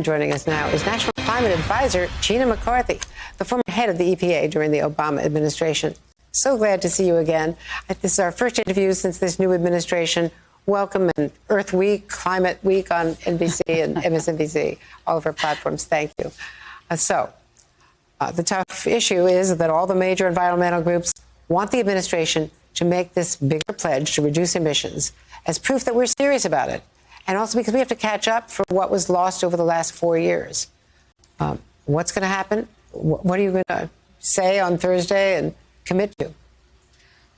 Joining us now is National Climate Advisor Gina McCarthy, the former head of the EPA during the Obama administration. So glad to see you again. This is our first interview since this new administration. Welcome, and Earth Week, Climate Week on NBC and MSNBC, all of our platforms. Thank you. The tough issue is that all the major environmental groups want the administration to make this bigger pledge to reduce emissions as proof that we're serious about it. And also because we have to catch up for what was lost over the last 4 years. What's going to happen? What are you going to say on Thursday and commit to?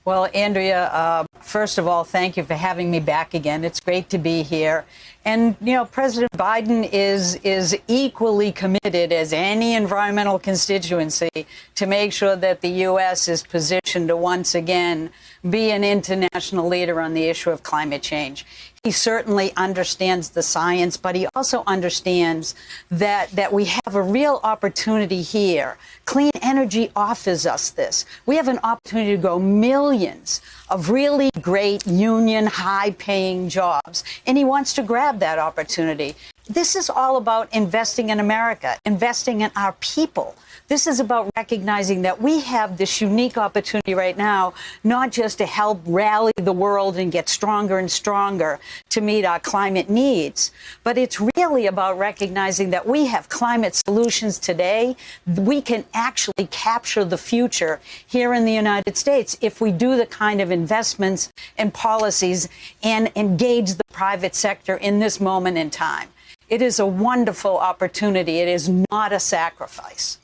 Well, Andrea, first of all, thank you for having me back again. It's great to be here. And, you know, President Biden is equally committed as any environmental constituency to make sure that the U.S. is positioned to once again be an international leader on the issue of climate change. He certainly understands the science, but he also understands that we have a real opportunity here. Clean energy offers us this. We have an opportunity to grow millions of really great union, high-paying jobs, and he wants to grab that opportunity. This is all about investing in America, investing in our people. This is about recognizing that we have this unique opportunity right now, not just to help rally the world and get stronger and stronger to meet our climate needs, but it's really about recognizing that we have climate solutions today. We can actually capture the future here in the United States if we do the kind of investments and policies and engage the private sector in this moment in time. It is a wonderful opportunity. It is not a sacrifice.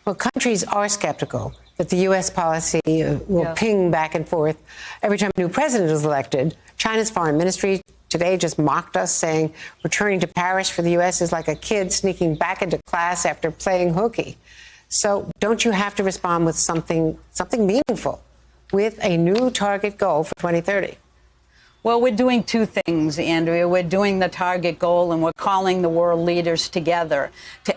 Well, countries are skeptical that the U.S. policy will ping back and forth every time a new president is elected. China's foreign ministry today just mocked us, saying returning to Paris for the U.S. is like a kid sneaking back into class after playing hooky. So don't you have to respond with something meaningful, with a new target goal for 2030? Well, we're doing two things, Andrea. We're doing the target goal, and we're calling the world leaders together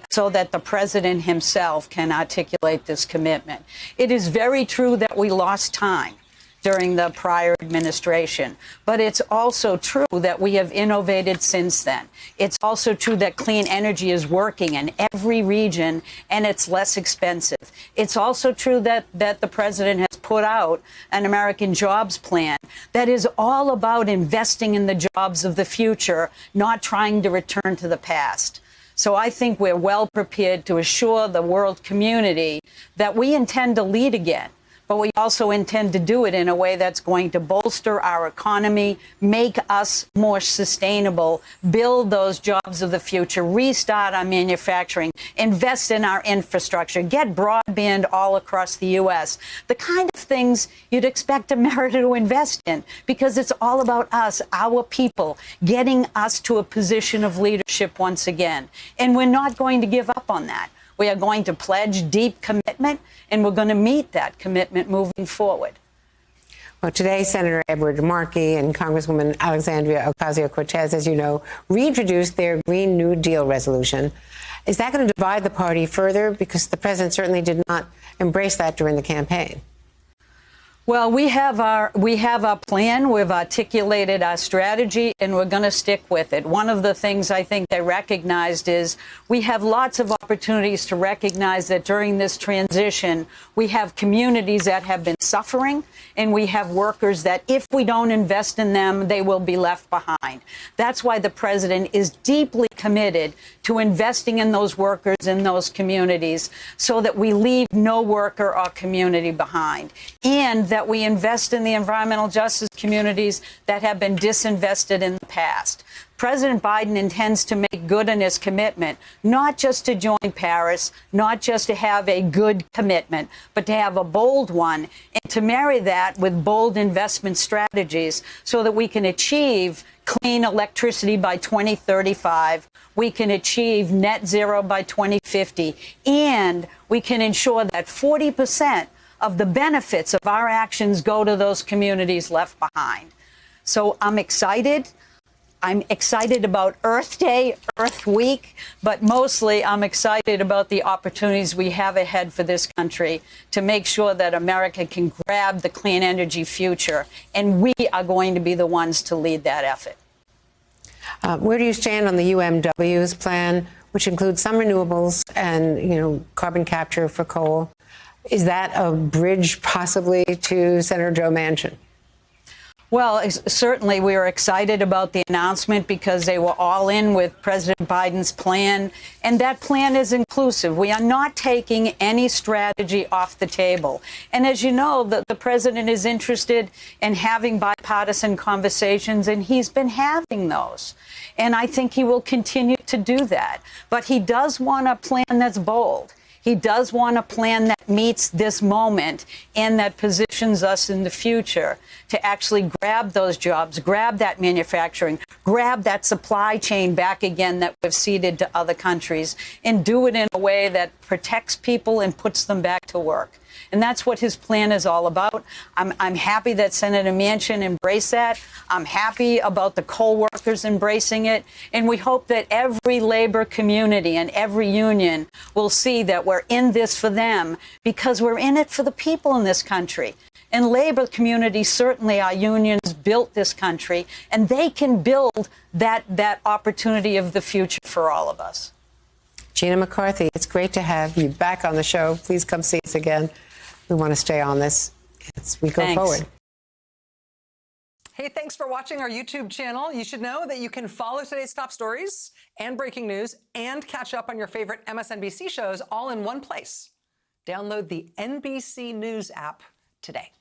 so that the president himself can articulate this commitment. It is very true that we lost time during the prior administration, but it's also true that we have innovated since then. It's also true that clean energy is working in every region and it's less expensive. It's also true that the president has put out an American jobs plan that is all about investing in the jobs of the future, not trying to return to the past. So I think we're well prepared to assure the world community that we intend to lead again. But we also intend to do it in a way that's going to bolster our economy, make us more sustainable, build those jobs of the future, restart our manufacturing, invest in our infrastructure, get broadband all across the U.S. The kind of things you'd expect America to invest in, because it's all about us, our people, getting us to a position of leadership once again. And we're not going to give up on that. We are going to pledge deep commitment, and we're going to meet that commitment moving forward. Well, today, Senator Edward Markey and Congresswoman Alexandria Ocasio-Cortez, as you know, reintroduced their Green New Deal resolution. Is that going to divide the party further? Because the president certainly did not embrace that during the campaign. Well, we have our plan. We've articulated our strategy, and we're going to stick with it. One of the things I think they recognized is we have lots of opportunities to recognize that during this transition, we have communities that have been suffering, and we have workers that if we don't invest in them, they will be left behind. That's why the president is deeply committed to investing in those workers in those communities so that we leave no worker or community behind, and that we invest in the environmental justice communities that have been disinvested in the past. President Biden intends to make good on his commitment, not just to join Paris, not just to have a good commitment, but to have a bold one, and to marry that with bold investment strategies so that we can achieve clean electricity by 2035, we can achieve net zero by 2050, and we can ensure that 40% of the benefits of our actions go to those communities left behind. So I'm excited. I'm excited about Earth Day, Earth Week, but mostly I'm excited about the opportunities we have ahead for this country to make sure that America can grab the clean energy future, and we are going to be the ones to lead that effort. Where do you stand on the UMW's plan, which includes some renewables and, carbon capture for coal? Is that a bridge possibly to Senator Joe Manchin? Well, certainly we are excited about the announcement because they were all in with President Biden's plan, and that plan is inclusive. We are not taking any strategy off the table. And as you know, the president is interested in having bipartisan conversations, and he's been having those. And I think he will continue to do that. But he does want a plan that's bold. He does want a plan that meets this moment and that positions us in the future to actually grab those jobs, grab that manufacturing, grab that supply chain back again that we've ceded to other countries, and do it in a way that protects people and puts them back to work. And that's what his plan is all about. I'm happy that Senator Manchin embraced that. I'm happy about the coal workers embracing it. And we hope that every labor community and every union will see that we're in this for them because we're in it for the people in this country. And labor communities, certainly our unions built this country, and they can build that opportunity of the future for all of us. Gina McCarthy, it's great to have you back on the show. Please come see us again. We want to stay on this as we go forward. Hey, thanks for watching our YouTube channel. You should know that you can follow today's top stories and breaking news and catch up on your favorite MSNBC shows all in one place. Download the NBC News app today.